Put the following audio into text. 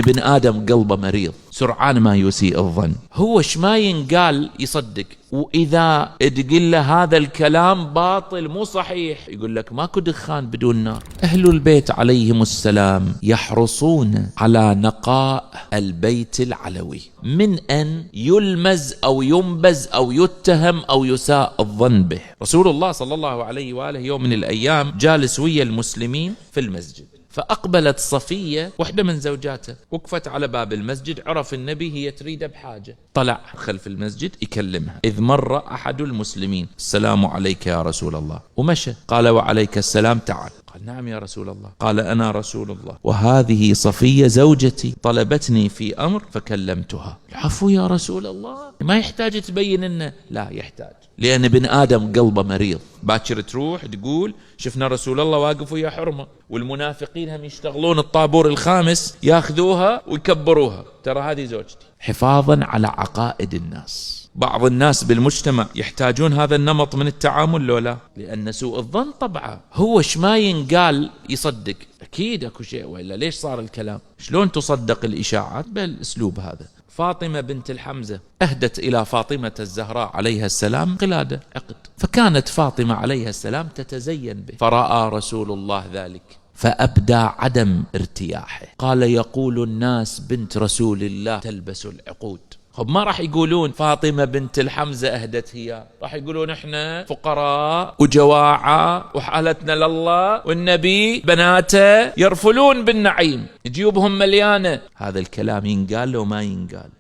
ابن آدم قلبه مريض، سرعان ما يسيء الظن. هو ما ينقال يصدق، وإذا تقول له هذا الكلام باطل مو صحيح يقول لك ماكو دخان بدون نار. أهل البيت عليهم السلام يحرصون على نقاء البيت العلوي من أن يلمز أو ينبز أو يتهم أو يساء الظن به. رسول الله صلى الله عليه وآله يوم من الأيام جالس ويا المسلمين في المسجد، فأقبلت صفية واحدة من زوجاته، وقفت على باب المسجد، عرف النبي هي تريد بحاجة، طلع خلف المسجد يكلمها، إذ مر أحد المسلمين: السلام عليك يا رسول الله، ومشى. قال: وعليك السلام، تعال. قال: نعم يا رسول الله. قال: أنا رسول الله، وهذه صفية زوجتي طلبتني في أمر فكلمتها. العفو يا رسول الله، ما يحتاج تبين لنا. لا يحتاج، لأن ابن آدم قلبه مريض. باكر تروح تقول شفنا رسول الله واقف ويا حرمة، والمنافقين هم يشتغلون الطابور الخامس ياخذوها ويكبروها، ترى هذه زوجتي، حفاظا على عقائد الناس. بعض الناس بالمجتمع يحتاجون هذا النمط من التعامل لو لا، لأن سوء الظن طبعا. هو ما ينقال يصدق، أكيد أكو شيء، وإلا ليش صار الكلام؟ شلون تصدق الإشاعات بالأسلوب هذا؟ فاطمة بنت الحمزة أهدت إلى فاطمة الزهراء عليها السلام قلادة عقد، فكانت فاطمة عليها السلام تتزين به، فرأى رسول الله ذلك فأبدى عدم ارتياحه. قال: يقول الناس بنت رسول الله تلبس العقود. خب ما راح يقولون فاطمة بنت الحمزة أهدت هي، راح يقولون احنا فقراء وجواعة وحالتنا لله، والنبي بناته يرفلون بالنعيم، جيوبهم مليانة. هذا الكلام ينقال لو ما ينقال؟